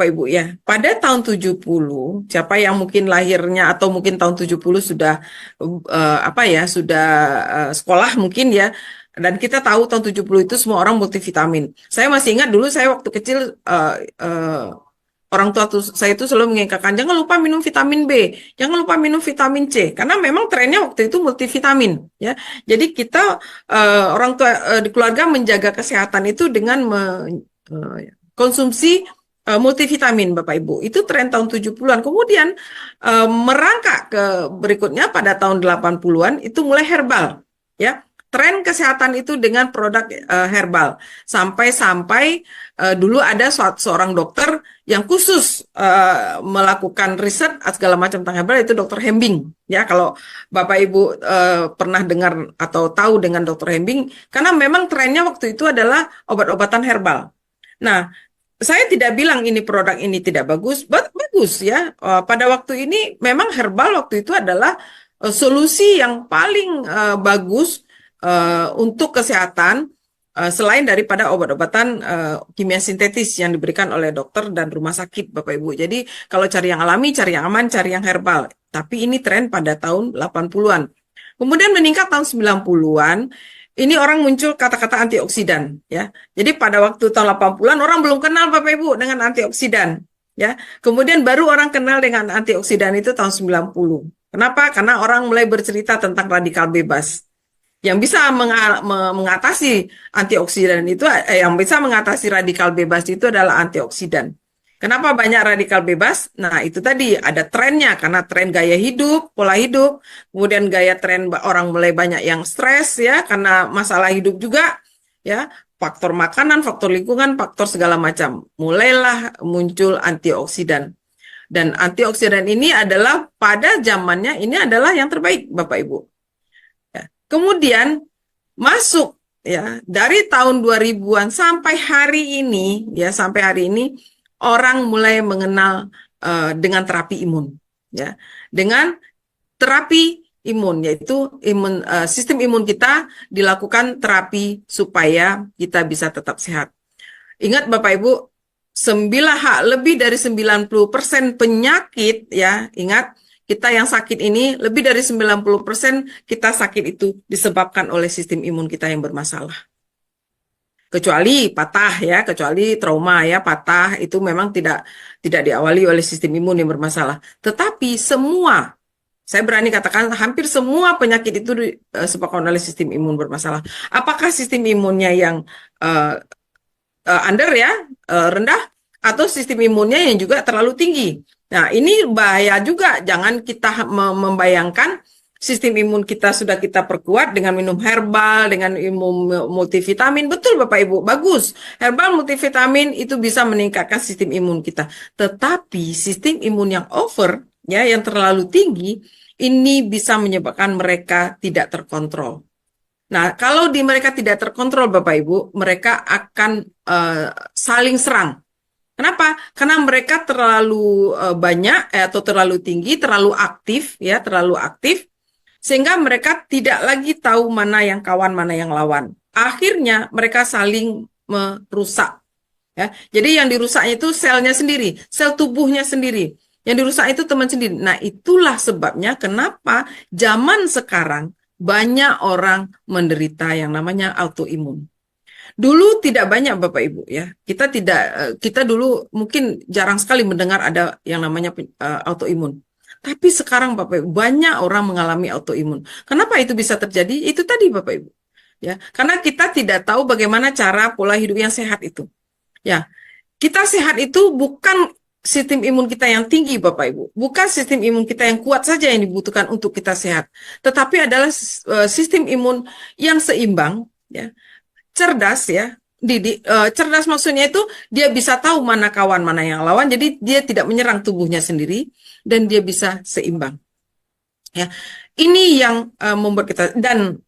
Pak Ibu ya, pada tahun 70, siapa yang mungkin lahirnya atau mungkin tahun 70 sudah sudah sekolah mungkin ya. Dan kita tahu tahun 70 itu semua orang multivitamin. Saya masih ingat dulu saya waktu kecil orang tua saya itu selalu mengingatkan jangan lupa minum vitamin B, jangan lupa minum vitamin C karena memang trennya waktu itu multivitamin ya. Jadi kita orang tua di keluarga menjaga kesehatan itu dengan konsumsi multivitamin Bapak Ibu. Itu tren tahun 70-an. Kemudian merangkak ke berikutnya pada tahun 80-an itu mulai herbal ya. Tren kesehatan itu dengan produk herbal. Sampai-sampai dulu ada seorang dokter yang khusus melakukan riset segala macam tentang herbal, itu Dokter Hembing. Ya, kalau Bapak Ibu pernah dengar atau tahu dengan Dokter Hembing, karena memang trennya waktu itu adalah obat-obatan herbal. Nah, saya tidak bilang ini produk ini tidak bagus, bagus ya. Pada waktu ini memang herbal waktu itu adalah solusi yang paling bagus untuk kesehatan selain daripada obat-obatan kimia sintetis yang diberikan oleh dokter dan rumah sakit Bapak Ibu. Jadi kalau cari yang alami, cari yang aman, cari yang herbal. Tapi ini tren pada tahun 80-an. Kemudian meningkat tahun 90-an, ini orang muncul kata-kata antioksidan ya. Jadi pada waktu tahun 80-an orang belum kenal Bapak Ibu dengan antioksidan ya. Kemudian baru orang kenal dengan antioksidan itu tahun 90. Kenapa? Karena orang mulai bercerita tentang radikal bebas. Yang bisa mengatasi antioksidan itu, yang bisa mengatasi radikal bebas itu adalah antioksidan. Kenapa banyak radikal bebas? Nah, itu tadi ada trennya, karena tren gaya hidup, pola hidup, kemudian gaya tren orang mulai banyak yang stres ya, karena masalah hidup juga, ya, faktor makanan, faktor lingkungan, faktor segala macam. Mulailah muncul antioksidan. Dan antioksidan ini adalah pada zamannya ini adalah yang terbaik, Bapak Ibu. Kemudian masuk ya dari tahun 2000-an sampai hari ini orang mulai mengenal dengan terapi imun ya. Dengan terapi imun yaitu sistem imun kita dilakukan terapi supaya kita bisa tetap sehat. Ingat Bapak Ibu, lebih dari 90% penyakit ya, ingat kita yang sakit ini, lebih dari 90% kita sakit itu disebabkan oleh sistem imun kita yang bermasalah. Kecuali patah ya, kecuali trauma ya, patah itu memang tidak diawali oleh sistem imun yang bermasalah. Tetapi semua, saya berani katakan hampir semua penyakit itu disebabkan oleh sistem imun bermasalah. Apakah sistem imunnya yang rendah, atau sistem imunnya yang juga terlalu tinggi. Nah, ini bahaya juga. Jangan kita membayangkan sistem imun kita sudah kita perkuat dengan minum herbal, dengan imun multivitamin. Betul Bapak Ibu, bagus. Herbal multivitamin itu bisa meningkatkan sistem imun kita. Tetapi sistem imun yang over, ya, yang terlalu tinggi, ini bisa menyebabkan mereka tidak terkontrol. Nah, kalau mereka tidak terkontrol Bapak Ibu, mereka akan saling serang. Kenapa? Karena mereka terlalu banyak atau terlalu tinggi, terlalu aktif, sehingga mereka tidak lagi tahu mana yang kawan, mana yang lawan. Akhirnya mereka saling merusak. Ya. Jadi yang dirusaknya itu selnya sendiri, sel tubuhnya sendiri. Yang dirusak itu teman sendiri. Nah, itulah sebabnya kenapa zaman sekarang banyak orang menderita yang namanya autoimun. Dulu tidak banyak Bapak Ibu ya. Kita dulu mungkin jarang sekali mendengar ada yang namanya autoimun. Tapi sekarang Bapak Ibu banyak orang mengalami autoimun. Kenapa itu bisa terjadi? Itu tadi Bapak Ibu. Ya, karena kita tidak tahu bagaimana cara pola hidup yang sehat itu. Ya. Kita sehat itu bukan sistem imun kita yang tinggi Bapak Ibu. Bukan sistem imun kita yang kuat saja yang dibutuhkan untuk kita sehat. Tetapi adalah sistem imun yang seimbang ya. Cerdas ya, cerdas maksudnya itu dia bisa tahu mana kawan mana yang lawan, jadi dia tidak menyerang tubuhnya sendiri dan dia bisa seimbang. Ya, ini yang membuat kita, dan